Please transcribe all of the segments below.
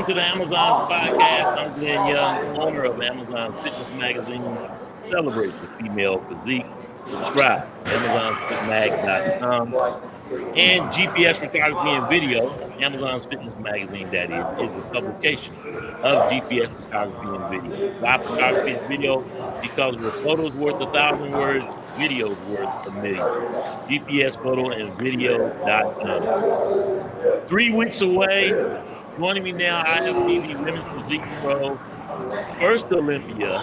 Welcome to the Amazon's podcast. I'm Glenn Young, owner of Amazon Fitness Magazine. Celebrate the female physique. Subscribe, AmazonFitMag.com. And GPS Photography and Video, Amazon's Fitness Magazine, that is a publication of GPS Photography and Video. Why photography and video? Because where photos worth 1,000 words, videos worth a million. GPSPhotoandVideo.com. 3 weeks away. Joining me now, IFBB Women's Physique Pro, first Olympia,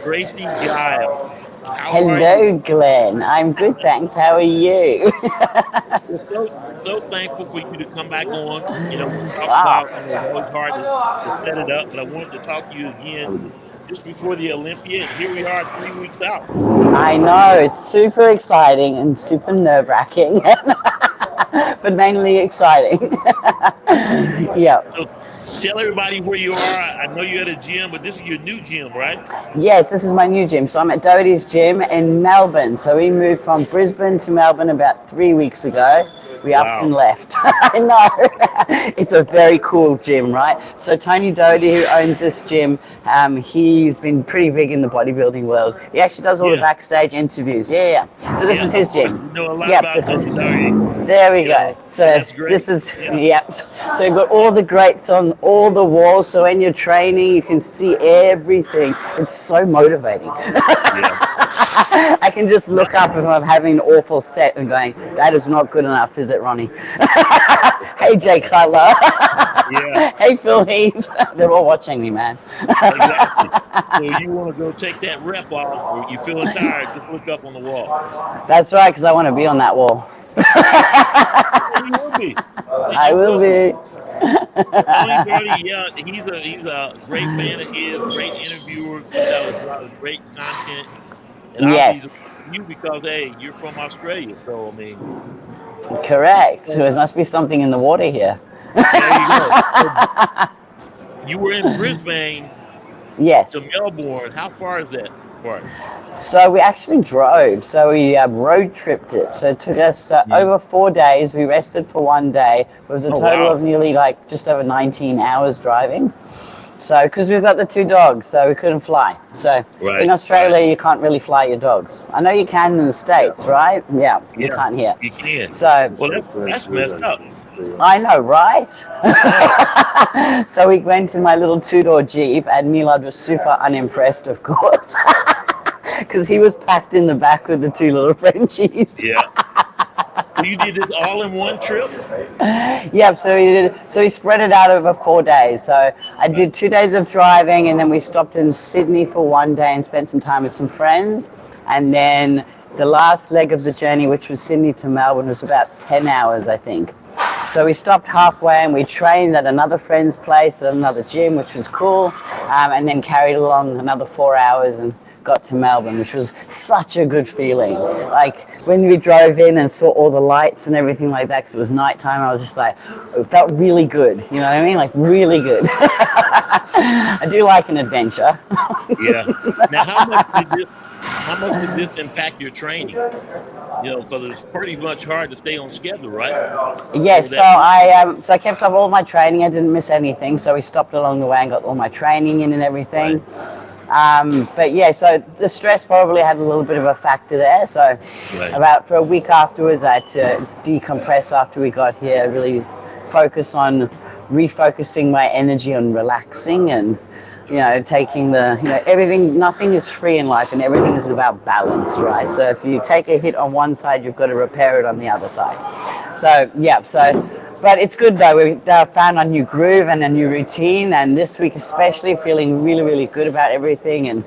Tracey Guile. Hello, Glenn. I'm good, thanks. How are you? We're so thankful for you to come back on. We talked about it's always hard to set it up, but I wanted to talk to you again just before the Olympia. And here we are 3 weeks out. I know, it's super exciting and super nerve-wracking, but mainly exciting. Yeah. So tell everybody where you are. I know you're at a gym, but this is your new gym, right? Yes, this is my new gym. So I'm at Doty's gym in Melbourne. So we moved from Brisbane to Melbourne about 3 weeks ago. We up and left. I know. It's a very cool gym, right? So Tony Doty, who owns this gym, he's been pretty big in the bodybuilding world. He actually does all the backstage interviews. Yeah. So this is his gym. You know a lot about Tony Doty. There we go. So this is, So you've got all the grates on all the walls. So when you're training, you can see everything. It's so motivating. I can just look up if I'm having an awful set and going, that is not good enough, is it, Ronnie? Hey, Jay Cutler. Hey, Phil Heath. They're all watching me, man. Exactly. So you want to go take that rep off, or you're feeling tired, just look up on the wall. That's right, because I want to be on that wall. You will be. I will be. Tony Doty, he's a great fan of his, great interviewer, puts out a lot of great content. And yes. You because, hey, you're from Australia, so I mean. Correct. So there must be something in the water here. There you go. So you were in Brisbane. Yes. To Melbourne. How far is that part? So we actually drove. So we road tripped it. So it took us over 4 days. We rested for 1 day. It was a total of nearly just over 19 hours driving. So, because we've got the 2 dogs, so we couldn't fly. So, in Australia, you can't really fly your dogs. I know you can in the States, right? Yeah, you can't here. You can. So, that's messed up. I know, right? So we went in my little 2-door Jeep, and Milad was super unimpressed, of course, because he was packed in the back with the 2 little Frenchies. Yeah. So you did this all in one trip? Yeah, so we did. So we spread it out over 4 days. So I did 2 days of driving, and then we stopped in Sydney for 1 day and spent some time with some friends. And then the last leg of the journey, which was Sydney to Melbourne, was about 10 hours, I think. So we stopped halfway and we trained at another friend's place at another gym, which was cool, and then carried along another 4 hours and got to Melbourne, which was such a good feeling. Like when we drove in and saw all the lights and everything like that, because it was nighttime, I was just like, it felt really good. You know what I mean? Like really good. I do like an adventure. Yeah. Now, how much did this impact your training? Because it's pretty much hard to stay on schedule, right? Yes. So I kept up all my training. I didn't miss anything. So we stopped along the way and got all my training in and everything. But yeah, so the stress probably had a little bit of a factor there. So for a week afterwards, I had to decompress after we got here, really focus on refocusing my energy on relaxing and, taking everything, nothing is free in life and everything is about balance, right? So if you take a hit on one side, you've got to repair it on the other side. So, but it's good though. We found a new groove and a new routine, and this week especially feeling really, really good about everything and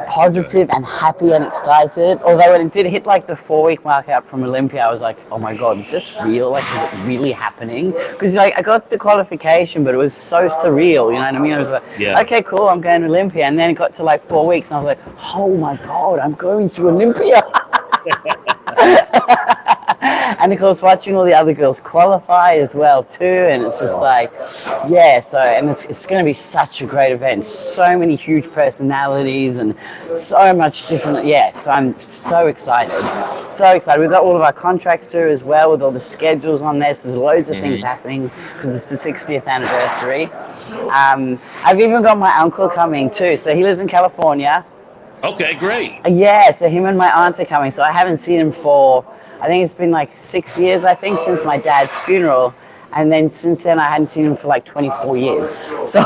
positive and happy and excited. Although when it did hit the 4-week mark out from Olympia, I was like, oh my God, is this real? Is it really happening? Because I got the qualification, but it was so surreal, you know what I mean? I was like, okay, cool, I'm going to Olympia. And then it got to 4 weeks and I was like, oh my God, I'm going to Olympia. And And of course, watching all the other girls qualify as well too, and it's just like, yeah. So, and it's going to be such a great event. So many huge personalities and so much different. Yeah. So I'm so excited, so excited. We've got all of our contracts through as well with all the schedules on there. So there's loads of things happening because it's the 60th anniversary. I've even got my uncle coming too. So he lives in California. Okay, great. Yeah, so him and my aunt are coming. So I haven't seen him for, I think it's been like 6 years, I think, since my dad's funeral. And then since then, I hadn't seen him for like 24 years. So,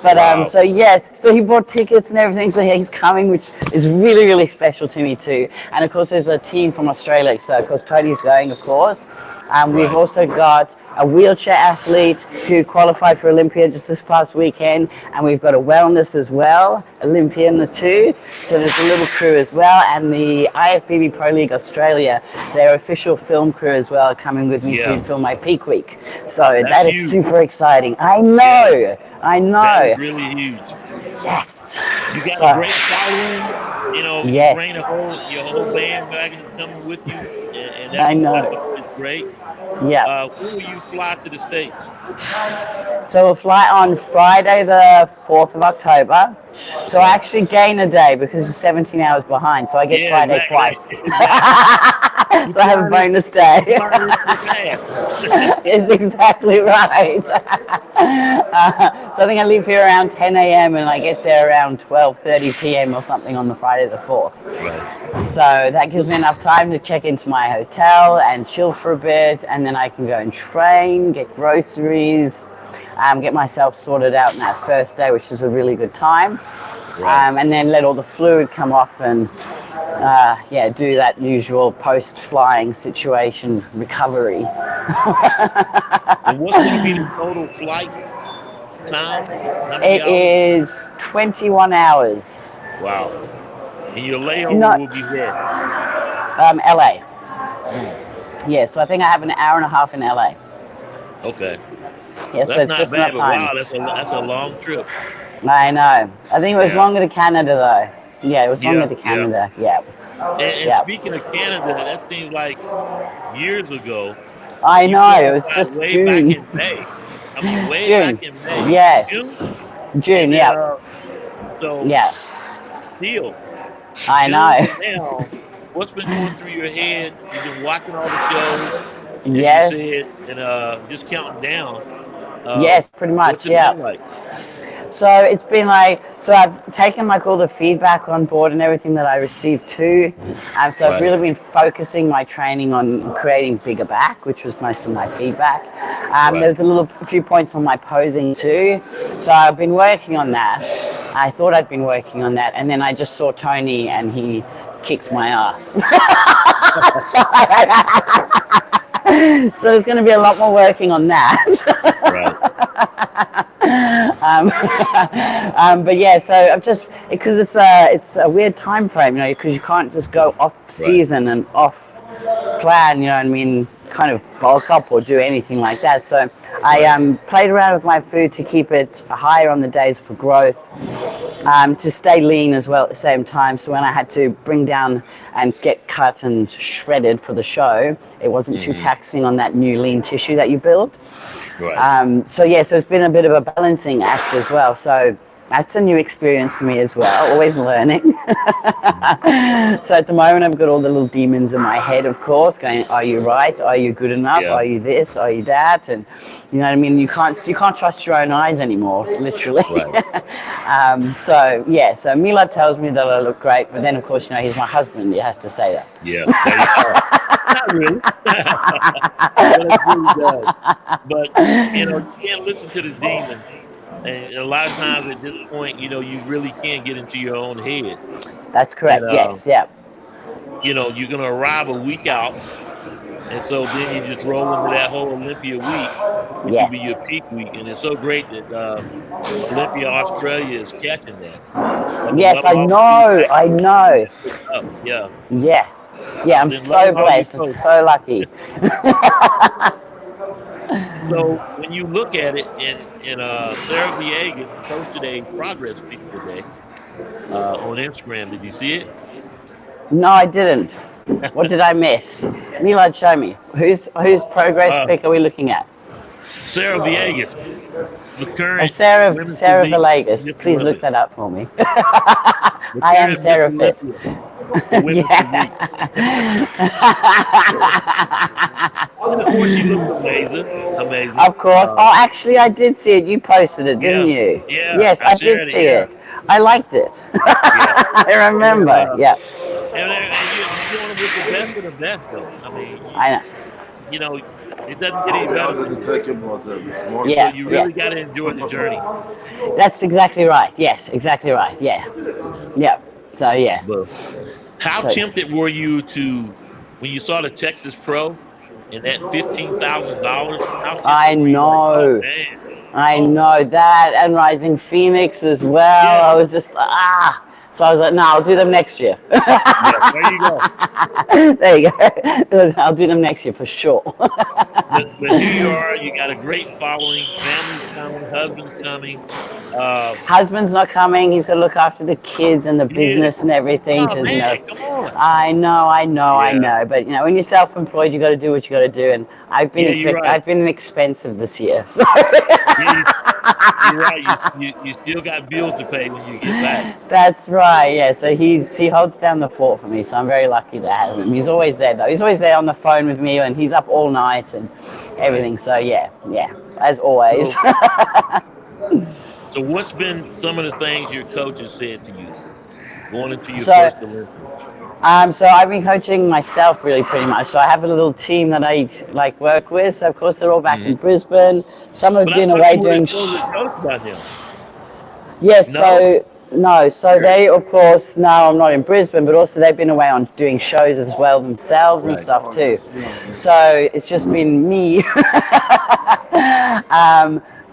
but Wow. so yeah, so he bought tickets and everything. So yeah, he's coming, which is really, really special to me too. And of course, there's a team from Australia. So of course, Tony's going, of course. We've Right. also got a wheelchair athlete who qualified for Olympia just this past weekend, and we've got a wellness as well, Olympian too. So there's a little crew as well, and the IFBB Pro League Australia, their official film crew as well, coming with me to film my peak week. So that is huge. super exciting. I know, I That know. is really huge. Yes. You got So- a great following. You know, Yes. you bring your whole bandwagon coming with you, and I know. that's always great. Yeah. When will you fly to the States? So we'll fly on Friday the 4th of October. So I actually gain a day because it's 17 hours behind. So I get Friday twice. So I have a bonus day. It's exactly right. So I think I leave here around 10 a.m. and I get there around 12:30 p.m. or something on the Friday the 4th. Right. So that gives me enough time to check into my hotel and chill for a bit, and then I can go and train, get groceries, get myself sorted out in that first day, which is a really good time. Right. And then let all the fluid come off and do that usual post-flying situation recovery. And what's going to be the total flight time? How many It hours? is 21 hours. Wow. And your layover will be where? LA. Yeah, so I think I have an hour and a half in LA. Okay. Yeah, so That's it's not just bad, enough but time. wow, that's a long trip. I know. I think it was Yeah. longer to Canada though. Yeah, it was longer to Yeah. Canada. Yeah. And Yeah. speaking of Canada, that seems like years ago. I You know. It was qualified just way June. back in May. I mean, way June. back in May. Yeah. June? June. And then, Yeah. So Yeah. still, I June know. to now, what's been going through your head? You've been watching all the shows, as Yes. you said, and just counting down. Yes, pretty much. What's it Yeah. been like? So it's been like, so I've taken like all the feedback on board and everything that I received too. So I've Right. really been focusing my training on creating bigger back, which was most of my feedback. Right. There's a few points on my posing too. So I've been working on that. I thought I'd been working on that, and then I just saw Tony and he kicked my ass. So there's going to be a lot more working on that. Right. But yeah, so I'm just, because it's a weird time frame, you know, because you can't just go off season and off plan, you know what I mean, kind of bulk up or do anything like that. So I played around with my food to keep it higher on the days for growth, to stay lean as well at the same time. So when I had to bring down and get cut and shredded for the show, it wasn't too taxing on that new lean tissue that you build. Right. So it's been a bit of a balancing act as well. So that's a new experience for me as well, always learning. So at the moment, I've got all the little demons in my head, of course, going, are you right? Are you good enough? Yeah. Are you this? Are you that? And you know what I mean? You can't trust your own eyes anymore, literally. Right. So Milad tells me that I look great, but then of course, you know, he's my husband. He has to say that. Yeah. Not really. But it really does. But, you know, you can't listen to the demons. And a lot of times at this point, you know, you really can't get into your own head. That's correct. And, Yes. Yeah. You know, you're going to arrive a week out. And so then you just roll into that whole Olympia week, which will be your peak week. And it's so great that Olympia, Australia is catching that. Yes, I know. I know. Yeah. Yeah. Yeah, I'm so blessed. I'm so lucky. So when you look at it, and Sarah Villegas posted a progress pic today on Instagram. Did you see it? No, I didn't. What did I miss? Milad, show me. Whose progress pick are we looking at? Sarah Villegas, the current Sarah Villegas. Miss Please look Olympia. that up for me. The I am current Sarah Miss Fit. Olympia, the women's physique. And of course, she looks amazing. Of course. Oh, actually, I did see it. You posted it, didn't Yeah, you? yeah. Yes, I did shared see yeah. it. I liked it. Yeah. I remember. Yeah. And you're doing it with the best of the best, though. I mean, I know. you know, it doesn't get any better than that. Yeah, So you really got to enjoy the journey. That's exactly right. Yes, exactly right. Yeah. Yeah. So, yeah. But how tempted were you to, when you saw the Texas Pro and that $15,000? I know. Like, I know that, and Rising Phoenix as well. Yeah. I was just So I was like, no, I'll do them next year. Yeah, there you go. There you go. I'll do them next year for sure. But here you are. You got a great following. Family's coming. Husband's coming. Husband's not coming. He's got to look after the kids and the business and everything. Oh, man, come on. I know. But when you're self-employed, you got to do what you got to do. And I've been expensive this year. So. You're right. You still got bills to pay when you get back. That's right. Yeah. So he holds down the fort for me. So I'm very lucky to have him. He's always there though. He's always there on the phone with me, and he's up all night and everything. So yeah, as always. So what's been some of the things your coach has said to you going into your first Olympics? So I've been coaching myself really pretty much. So I have a little team that I work with. So of course they're all back in Brisbane. Some have been away doing. Yes. No. So they, of course, now I'm not in Brisbane, but also they've been away on doing shows as well themselves and stuff too. So it's just been me.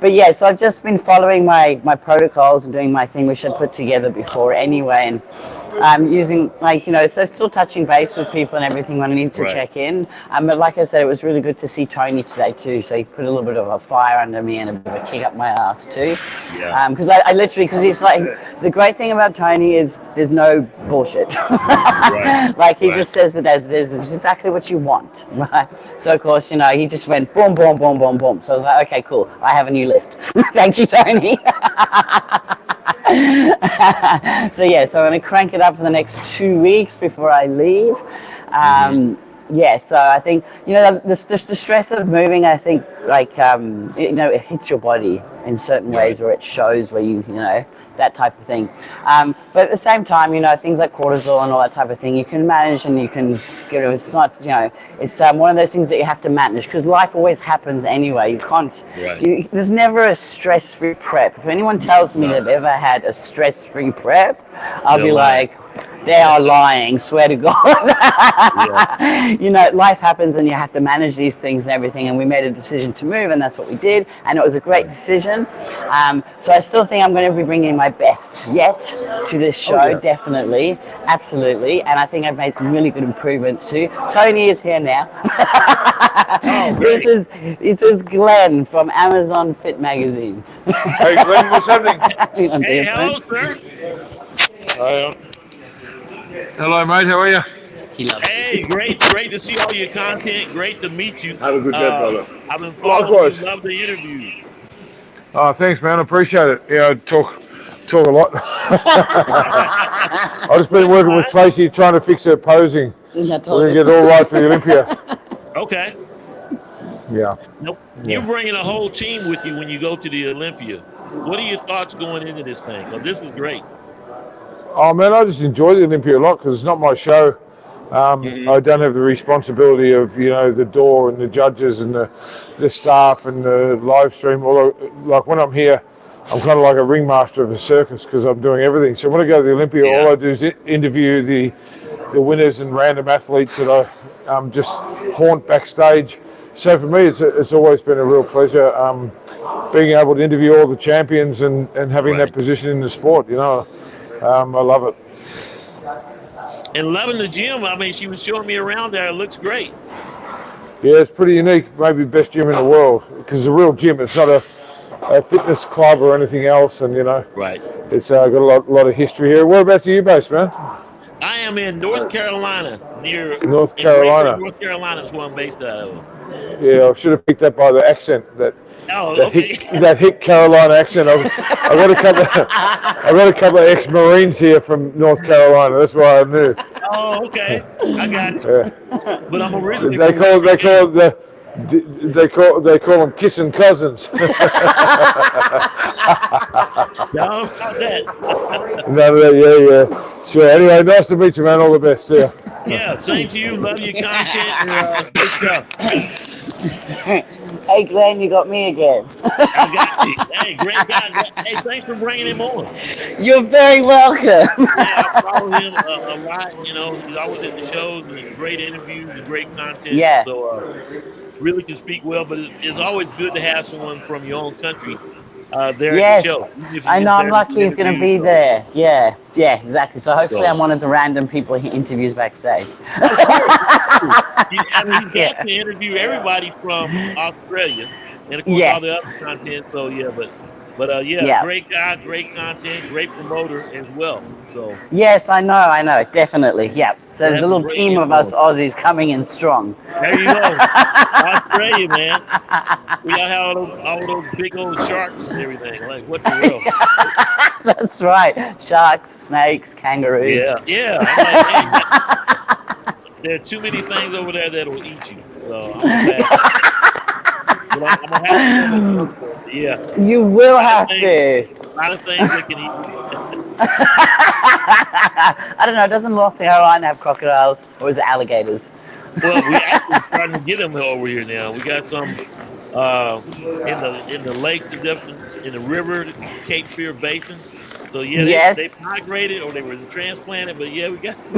But yeah, so I've just been following my protocols and doing my thing, which I put together before anyway, and using so still touching base with people and everything when I need to check in. But like I said, it was really good to see Tony today too. So he put a little bit of a fire under me and a bit of a kick up my ass too. Yeah. Because because he's the great thing about Tony is there's no bullshit. He just says it as it is. It's exactly what you want, right? So of course, he just went boom, boom, boom, boom, boom. So I was like, okay, cool. I have a new list. Thank you, Tony. So I'm going to crank it up for the next 2 weeks before I leave. So I think the stress of moving, I think it hits your body in certain ways, or it shows where you that type of thing. But at the same time, things like cortisol and all that type of thing, you can manage and you can get rid of. It's not it's one of those things that you have to manage because life always happens anyway. You can't. There's never a stress-free prep. If anyone tells me they've ever had a stress-free prep, I'll be like, they are lying, swear to God. Life happens and you have to manage these things and everything, and we made a decision to move, and that's what we did, and it was a great decision. So I still think I'm going to be bringing my best yet to this show, definitely, absolutely, and I think I've made some really good improvements too. Tony is here now. This is Glenn from Amazon Fit Magazine. Hey Glenn, what's happening? Hey, hello, sir. Hello, mate. How are you? Hey, great to see all your content. Great to meet you. Have a good day, brother. I've been following you. Love the interviews. Oh, thanks, man. I appreciate it. Yeah, I talk a lot. I've just been working with Tracey trying to fix her posing. We're going to get it all right for the Olympia. Okay. Yeah. Nope. You're bringing a whole team with you when you go to the Olympia. What are your thoughts going into this thing? Because this is great. Oh, man, I just enjoy the Olympia a lot because it's not my show. I don't have the responsibility of, the door and the judges and the staff and the live stream. Although, like when I'm here, I'm kind of like a ringmaster of a circus because I'm doing everything. So when I go to the Olympia, all I do is interview the winners and random athletes that I just haunt backstage. So for me, it's always been a real pleasure being able to interview all the champions and having that position in the sport. I love it. And loving the gym. I mean, she was showing me around there. It looks great. Yeah, it's pretty unique. Maybe best gym in the world because it's a real gym. It's not a fitness club or anything else. And, Right. It's got a lot of history here. Whereabouts are you based, man? I am in North Carolina, near North in Rayford, Carolina. North Carolina is where I'm based out of. Yeah, I should have picked up by the accent Oh, okay. that hick Carolina accent. I got a couple. I got a couple of ex-Marines here from North Carolina. That's why I knew. Oh, okay. I got you. Yeah. But I'm originally They from West call Virginia. they call them kissing cousins. Y'all about that. Yeah. Sure. Anyway, nice to meet you, man. All the best. Yeah. Yeah, same to you. Love your content and good stuff. Hey, Glenn, you got me again. I got you. Hey, great guy. Hey, thanks for bringing him on. You're very welcome. Yeah, I follow him a lot. You know, he's always at the shows and great interviews and great content. Yeah. So really can speak well. But it's always good to have someone from your own country there at the Yes, show. Even if I you're know. I'm there lucky do he's going to be interviews, there. Yeah, exactly. So hopefully So- I'm one of the random people he interviews backstage. I mean, he got to interview everybody from Australia, and of course all the Yes. other content. So yeah, but Yeah. great guy, great content, great promoter as well. So Yes, I know, definitely. Yeah. So there's That's a little great team of info. us Aussies coming in strong. there you go, Australia, man. We got all those big old sharks and everything. Like what the world? That's right. Sharks, snakes, kangaroos. Yeah. I'm like, man, there are too many things over there that will eat you. So I'm gonna have to. Yeah, You will have things. to. a lot of things that can eat you. I don't know. Doesn't North Carolina have crocodiles, or is it alligators? Well, we actually starting to get them over here now. We got some in the lakes, in the river, Cape Fear Basin. So yeah, Yes. they migrated or they were transplanted, but yeah, we got some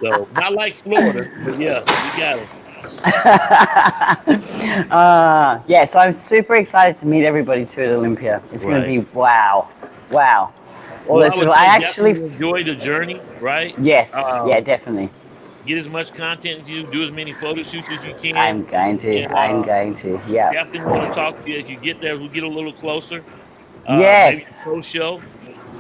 here. So not like Florida, but yeah, we got them. Yeah, so I'm super excited to meet everybody too at Olympia. It's going to be wow. All Well, those I would people. say I actually, definitely enjoy the journey, right? yes, yeah, definitely. Get as much content as you do, as many photo shoots as you can. I'm going to. And, Yeah. Definitely want to talk to you as you get there. We'll get a little closer. Yes. Maybe a post show.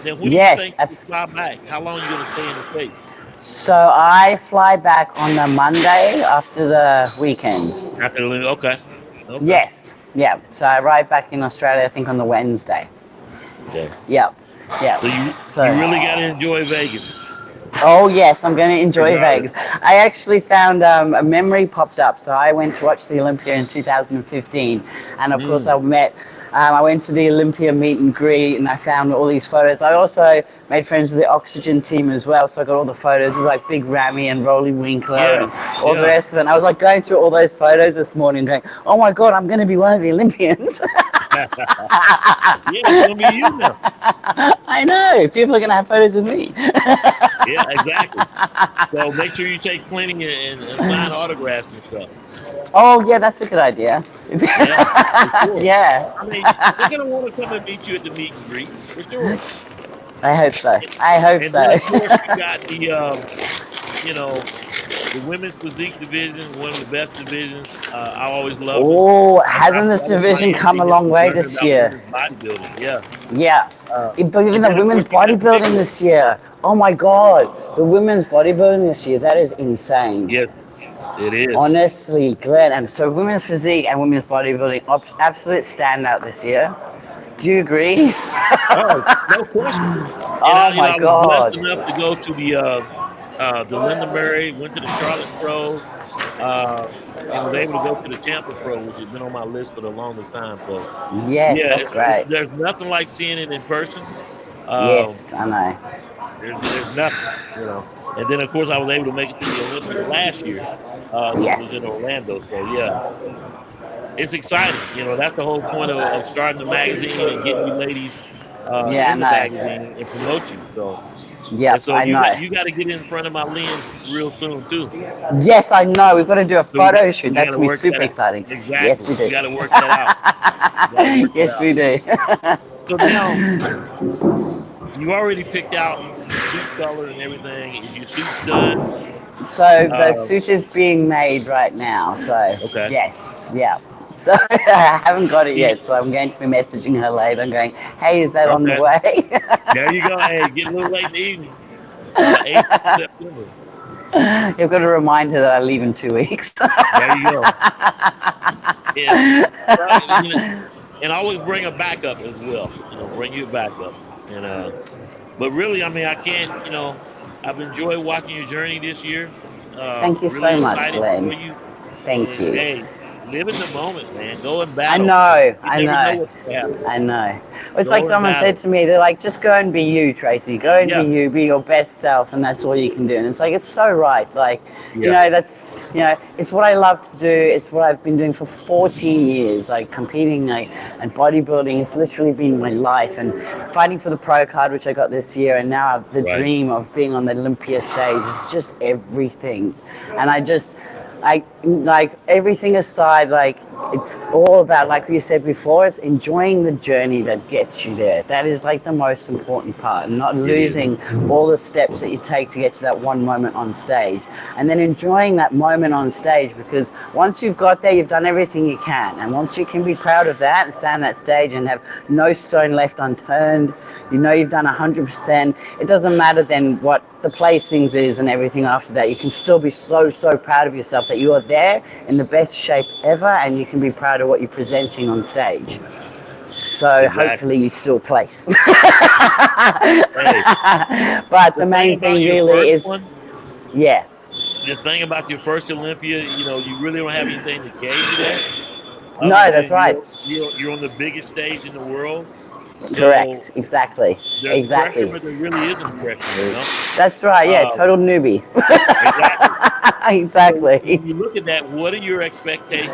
Then when Yes, do you think you fly back? How long are you going to stay in the States? So I fly back on the Monday after the weekend. After the okay. Yes. Yeah. So I arrive back in Australia, I think, on the Wednesday. Okay. Yeah. So you really got to enjoy Vegas. Oh yes, I'm going to enjoy Right. Vegas. I actually found a memory popped up. So I went to watch the Olympia in 2015, and of course I met. I went to the Olympia meet and greet, and I found all these photos. I also made friends with the Oxygen team as well, so I got all the photos of like Big Ramy and Rolly Winkler and all the rest of it. And I was like going through all those photos this morning, going, "Oh my God, I'm going to be one of the Olympians." Yeah, it's going to be you now. I know. People are going to have photos with me. Yeah, exactly. So make sure you take plenty and sign autographs and stuff. Oh yeah, that's a good idea. Yeah, for sure. Yeah. I mean, they're going to want to come and meet you at the meet and greet, for sure. I hope so. And then, of course, you got the women's physique division, one of the best divisions. I always love it. Oh, hasn't this division come a long way this year? Bodybuilding, yeah. Yeah. But even and the then, of women's course, you got bodybuilding this year. Oh my God. The women's bodybuilding this year, that is insane. Yes, it is. Honestly, Glenn. And so women's physique and women's bodybuilding, absolute standout this year. Do you agree? Oh, no question. Oh my God. I was blessed enough to go to the Linda Murray, went to the Charlotte Pro, and was able to go to the Tampa Pro, which has been on my list for the longest time. So Yes, yeah, that's great. there's nothing like seeing it in person. Yes, I know. There's nothing, And then of course I was able to make it to the Olympics last year. Which was in Orlando. So yeah. It's exciting, that's the whole point of starting the magazine and getting you ladies in the magazine and promote you. So yeah, so I know. You got to get in front of my lens real soon too. Yes, I know. We've got to do a photo shoot. That's gotta gonna be super exciting. Exactly. Yes, we do. You got to work that out. Yes, we do. So now you already picked out suit color and everything. Is your suit done? So the suit is being made right now. So Okay. yes, yeah. So I haven't got it yet. So I'm going to be messaging her later and going, hey, is that on the way? There you go. Hey, get a little late in the evening. 8th of September. You've got to remind her that I leave in 2 weeks. There you go. Yeah. And always bring a backup as well. Bring you a backup. And but really, I mean, I can't. I've enjoyed watching your journey this year. Thank you really so much, excited Glenn. for you. Thank you. Hey, live in the moment, man. Go and I battle. know. You never know what's going to happen. I know. It's Go like and someone battle. said to me, they're like, just go and be you, Tracey. Go and Yeah. be you, be your best self, and that's all you can do. And it's like, it's so right. Like, that's, it's what I love to do. It's what I've been doing for 14 years, like competing and bodybuilding. It's literally been my life. And fighting for the pro card, which I got this year, and now the dream of being on the Olympia stage is just everything. And like everything aside, like it's all about, like you said before, it's enjoying the journey that gets you there. That is like the most important part, and not losing all the steps that you take to get to that one moment on stage, and then enjoying that moment on stage, because once you've got there, you've done everything you can, and once you can be proud of that and stand on that stage and have no stone left unturned, you've done 100%. It doesn't matter then what the placings is and everything after that. You can still be so proud of yourself that you are there in the best shape ever, and you can be proud of what you're presenting on stage. So hopefully you still place. But the main thing really is, the thing about your first Olympia, you really don't have anything to gauge it at. No, that's right. You're on the biggest stage in the world. Correct. Exactly. There's pressure, but there really isn't pressure, That's right. Yeah, total newbie. Exactly. So when you look at that, what are your expectations?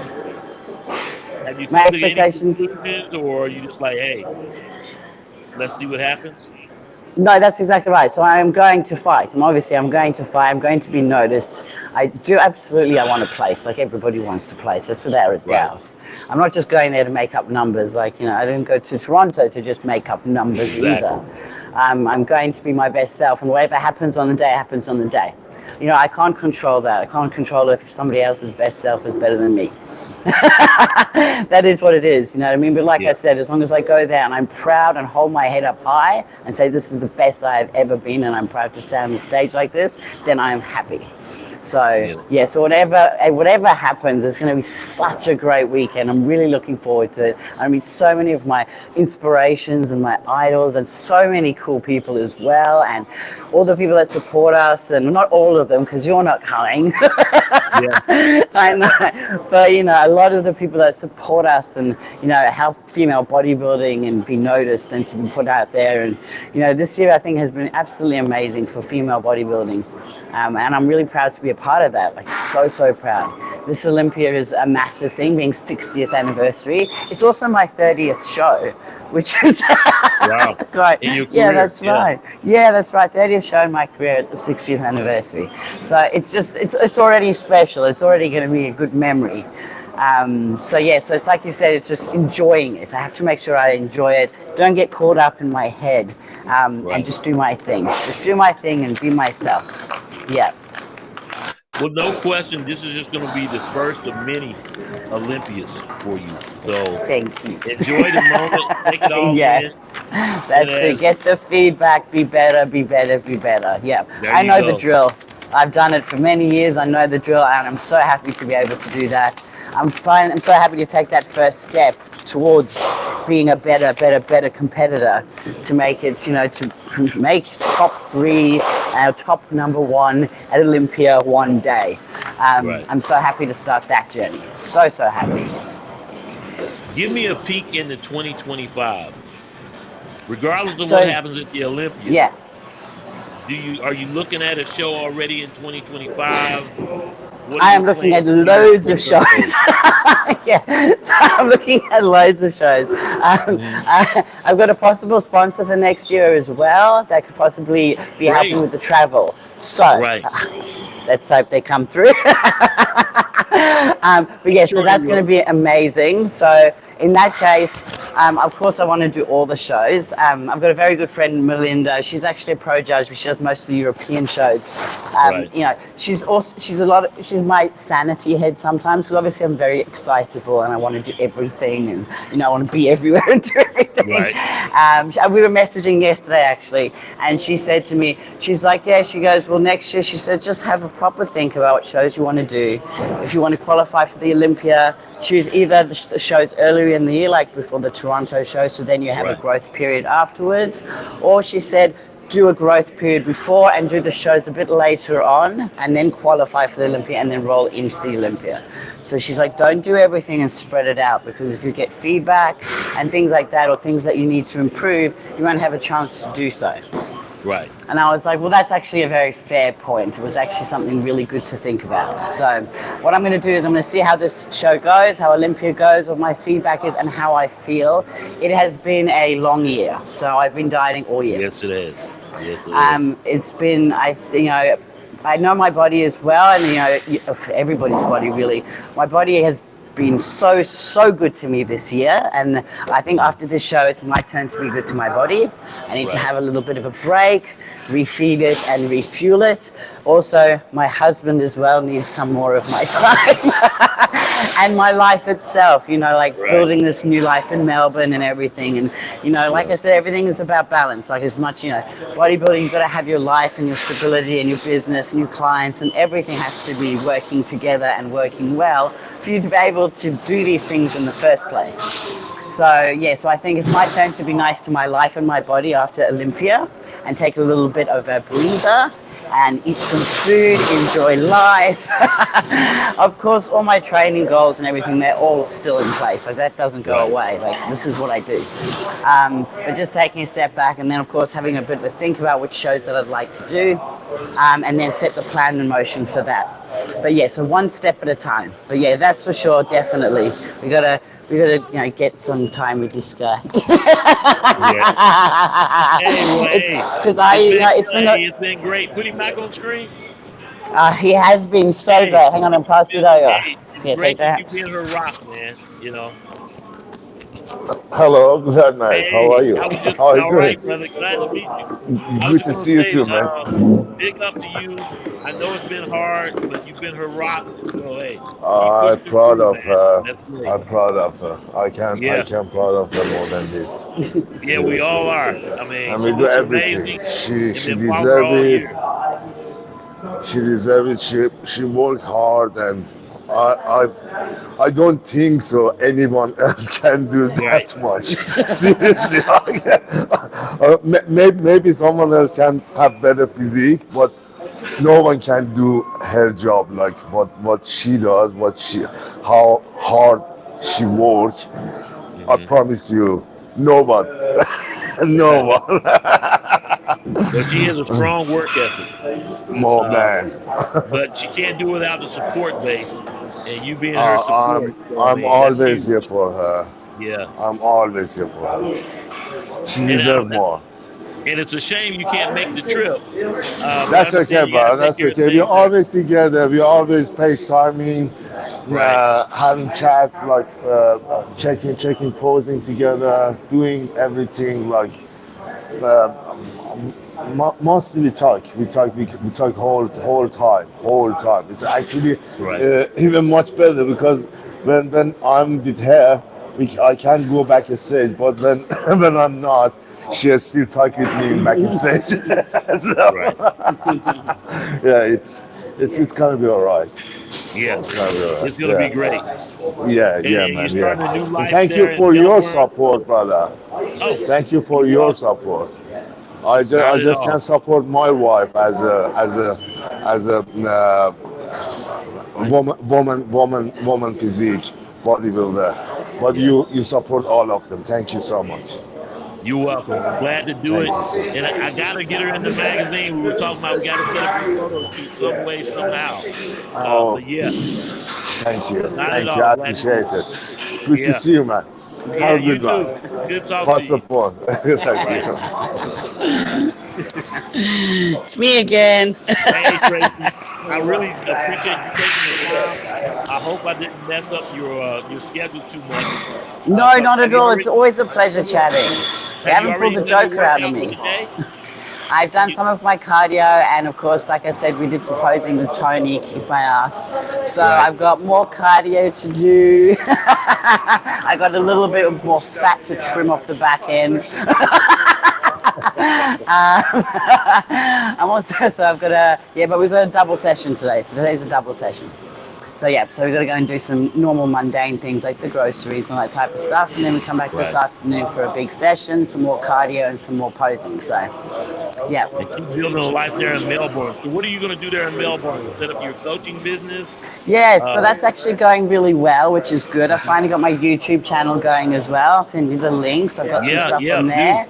Have you My come to any expectations, conclusions, or are you just like, hey, let's see what happens? No, that's exactly right. So I'm going to fight. I'm going to fight. I'm going to be noticed. I want to place. Like everybody wants to place. That's without a doubt. I'm not just going there to make up numbers. Like, I didn't go to Toronto to just make up numbers either. I'm going to be my best self, and whatever happens on the day, happens on the day. I can't control that. I can't control if somebody else's best self is better than me. That is what it is, you know what I mean? But like I said, as long as I go there and I'm proud and hold my head up high and say this is the best I've ever been, and I'm proud to stand on the stage like this, then I'm happy. So so whatever happens, it's going to be such a great weekend. I'm really looking forward to it. I mean, so many of my inspirations and my idols, and so many cool people as well, and all the people that support us, and not all of them because you're not coming. I know, but a lot of the people that support us and help female bodybuilding and be noticed and to be put out there, and this year I think has been absolutely amazing for female bodybuilding. And I'm really proud to be a part of that, like so proud. This Olympia is a massive thing, being 60th anniversary. It's also my 30th show, which is great. In your career. Yeah, that's right. Yeah, that's right. 30th show in my career at the 60th anniversary. So it's already special. It's already going to be a good memory. So it's like you said, it's just enjoying it. I have to make sure I enjoy it. Don't get caught up in my head, and just do my thing. Just do my thing and be myself. Yeah. Well, no question, this is just going to be the first of many Olympias for you. So thank you. Enjoy the moment. Take it all in. That's it. Get the feedback. Be better. Be better. Be better. Yeah. I know the drill. I've done it for many years. I know the drill, and I'm so happy to be able to do that. I'm so happy to take that first step towards being a better competitor, to make it, to make top 3, top number 1 at Olympia one day. I'm so happy to start that journey. So happy. Give me a peek into 2025. Regardless of what happens at the Olympia. Yeah. Are you looking at a show already in 2025? I am looking at loads of shows. So I'm looking at loads of shows. I've got a possible sponsor for next year as well that could possibly be helping with the travel. So let's hope they come through. So that's going to be amazing. So in that case, of course, I want to do all the shows. I've got a very good friend, Melinda. She's actually a pro judge, but she does most of the European shows. Right. You know, she's my sanity head sometimes, because obviously I'm very excitable and I want to do everything, and you know, I want to be everywhere and do everything. Right. We were messaging yesterday actually, and she said to me, she's like, yeah, she goes, well, next year, she said, just have a proper think about what shows you want to do. If you want to qualify for the Olympia, choose either the shows earlier in the year, like before the Toronto show, so then you have a growth period afterwards, or she said, do a growth period before and do the shows a bit later on, and then qualify for the Olympia and then roll into the Olympia. So she's like, don't do everything and spread it out, because if you get feedback and things like that, or things that you need to improve, you won't have a chance to do so. Right. And I was like, well, that's actually a very fair point. It was actually something really good to think about. So what I'm going to do is I'm going to see how this show goes, how Olympia goes, what my feedback is, and how I feel. It has been a long year. So I've been dieting all year. Yes, it is. Yes, it is. It's been, I know my body as well, and everybody's body really. My body has been so good to me this year, and I think after this show it's my turn to be good to my body. I need to have a little bit of a break, refeed it and refuel it. Also, my husband as well needs some more of my time. And my life itself, building this new life in Melbourne and everything. And, like I said, everything is about balance. Like as much, bodybuilding, you've got to have your life and your stability and your business and your clients, and everything has to be working together and working well for you to be able to do these things in the first place. So I think it's my turn to be nice to my life and my body after Olympia, and take a little bit of a breather and eat some food, enjoy life. Of course, all my training goals and everything, they're all still in place. Like that doesn't go away. Like this is what I do. But just taking a step back, and then of course having a bit of a think about which shows that I'd like to do, and then set the plan in motion for that. But so one step at a time. But that's for sure, definitely. We gotta get some time with this guy. Anyway, it's been great. Put him back on screen. He has been so great. Hang on, and pass it over. Great that you've been her rock, man. Hello, good night. Hey, how are you? How are you doing? Brother. Glad to meet you. Good to see you too, man. Big up to you. I know it's been hard, but you've been her rock. So hey, I'm proud of her. I'm proud of her. I can proud of her more than this. Yeah, we all are. I mean, and we do everything. She deserves it. She deserves it. She worked hard, and I don't think so anyone else can do that much. Seriously. Maybe someone else can have better physique, but no one can do her job like what she does, how hard she works. I promise you, no one. No one. But she has a strong work ethic. Oh man. But she can't do without the support base. And you being her support. I'm always here for her. Yeah. I'm always here for her. She deserves more. And it's a shame you can't make the trip. That's okay, bro. That's okay. We're always together. We're always FaceTiming, having chat, like checking, posing together, doing everything. Like mostly we talk whole time. It's actually even much better, because when I'm with her, I can go backstage, but when I'm not, she has still talk with me backstage as well. It's gonna be all right. Yeah, it's gonna be great. Man. And thank you for your support, brother. Thank you for your support. I just can't support my wife as a woman physique bodybuilder, but you support all of them. Thank you so much. You're welcome. Glad to do it. And I gotta get her in the magazine. We were talking about we gotta set up a photo shoot some way, somehow. But thank you. I appreciate it. Good to see you, man. Have a good one. Good talking to you. Support. Thank you. It's me again. Hey, Tracey. I really appreciate you taking the time. I hope I didn't mess up your schedule too much. No, But not have at you all. already It's always a pleasure chatting. You have you haven't pulled already the done your joker out of workout for me. the day? I've done You, some of my cardio, and of course, like I said, we did some posing with Tony, kick my ass. So right. I've got more cardio to do. I got a little bit more fat to trim off the back end. I'm also, so I've got but we've got a double session today. So today's a double session. So so we've got to go and do some normal mundane things like the groceries and all that type of stuff, and then we come back this afternoon for a big session, some more cardio and some more posing. So yeah. and keep building a life there in Melbourne. So what are you going to do there in Melbourne? Set up your coaching business? Yes, so that's actually going really well, which is good. I finally got my YouTube channel going as well. I'll send you the links. I've got some stuff on there.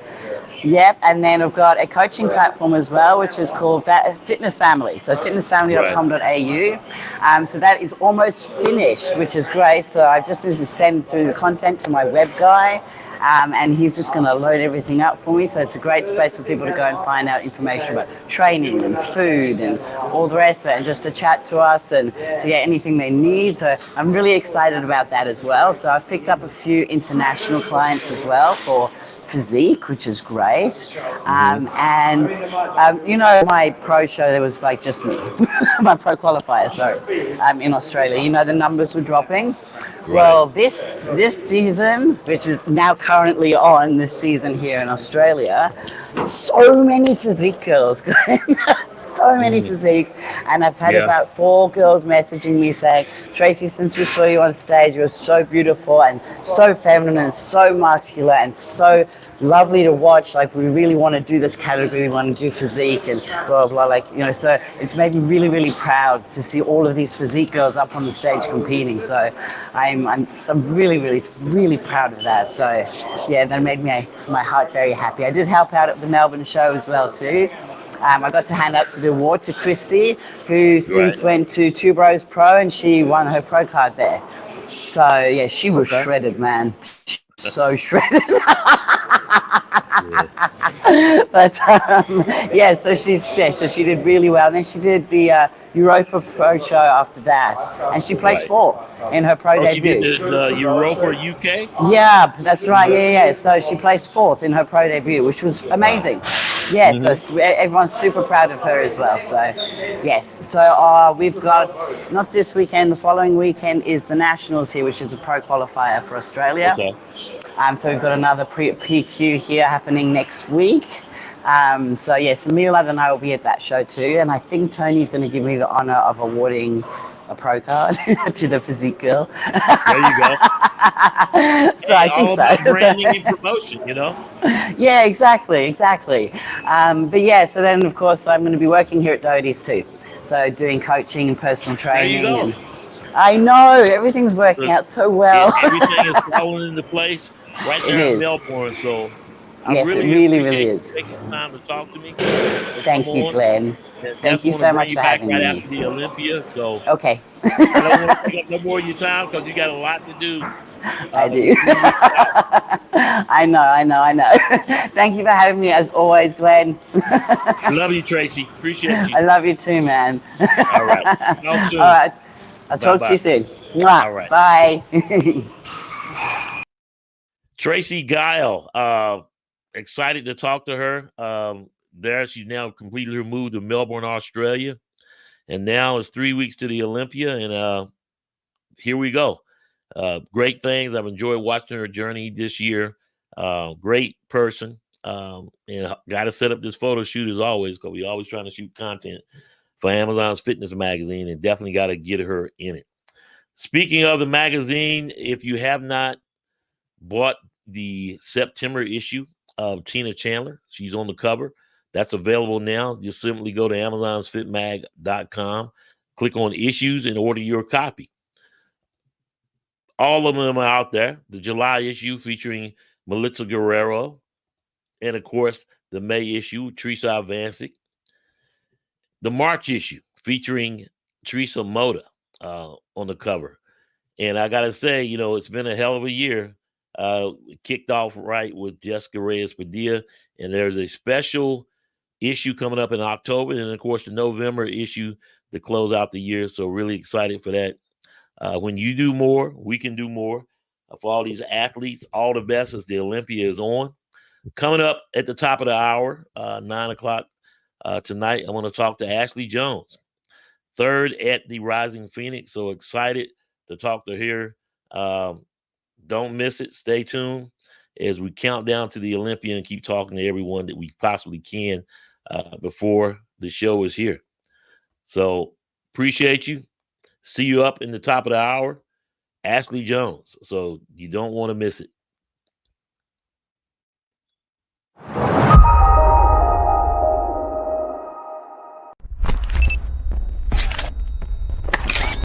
Yep, and then I've got a coaching platform as well, which is called Fitness Family. So fitnessfamily.com.au. So that is almost finished, which is great. So I just need to send through the content to my web guy, and he's just going to load everything up for me. So it's a great space for people to go and find out information about training and food and all the rest of it, and just to chat to us and to get anything they need. So I'm really excited about that as well. So I've picked up a few international clients as well for physique, which is great. My pro show, there was like just me, my pro qualifier, sorry, in Australia. The numbers were dropping. Well, this season, which is now currently on this season here in Australia, so many physique girls. So many physiques, and I've had about 4 girls messaging me saying, Tracey, since we saw you on stage, you were so beautiful and so feminine and so muscular and so lovely to watch. Like, we really want to do this category, we want to do physique and blah, blah, so it's made me really, really proud to see all of these physique girls up on the stage competing. So I'm really, really, really proud of that. So yeah, that made my heart very happy. I did help out at the Melbourne show as well too. I got to hand out the award to Christy, who since went to Two Bros Pro, and she won her pro card there. So yeah, she was shredded, man. So shredded. But so she did really well. And then she did the Europa Pro show after that, and she placed 4th in her pro debut. She did the Europa UK? Yeah, that's right. Yeah. So she placed 4th in her pro debut, which was amazing. Yeah, so everyone's super proud of her as well. So yes, so we've got, not this weekend, the following weekend is the Nationals here, which is a pro qualifier for Australia. Okay. So we've got another PQ here happening next week. So Milad and I will be at that show too, and I think Tony's going to give me the honor of awarding a pro card to the physique girl. There you go. So I think all so. About branding and promotion, Yeah, exactly. So then of course I'm going to be working here at Doty's too. So doing coaching and personal training. There you go. I know, everything's working out so well. Everything is falling into place right there in Melbourne. So I really is. Taking the time to talk to me. Thank you, Glenn. Thank you so much for having me. After the Olympia. So okay. I don't want to take up no more of your time because you got a lot to do. I do. I know. Thank you for having me as always, Glenn. I love you, Tracey. Appreciate you. I love you too, man. All right. Talk soon. All right. I'll talk to you soon. Mwah. All right. Bye. Tracey Guile. Excited to talk to her. There, she's now completely removed to Melbourne, Australia. And now it's 3 weeks to the Olympia. And here we go. Great things. I've enjoyed watching her journey this year. Great person. And got to set up this photo shoot as always, because we always trying to shoot content for Amazon's fitness magazine, and definitely got to get her in it. Speaking of the magazine, if you have not bought the September issue of Tina Chandler, she's on the cover. That's available now. Just simply go to amazonsfitmag.com, click on issues, and order your copy. All of them are out there. The July issue featuring Melissa Guerrero, and of course, the May issue, Teresa Avancic. The March issue featuring Teresa Moda on the cover. And I got to say, it's been a hell of a year. Kicked off right with Jessica Reyes-Padilla, and there's a special issue coming up in October, and of course the November issue to close out the year. So really excited for that. When you do more, we can do more. For all these athletes, all the best as the Olympia is on. Coming up at the top of the hour, 9 o'clock tonight, I want to talk to Ashley Jones, third at the Rising Phoenix. So excited to talk to her. Don't miss it. Stay tuned as we count down to the Olympia and keep talking to everyone that we possibly can before the show is here. So appreciate you. See you up in the top of the hour. Ashley Jones. So you don't want to miss it.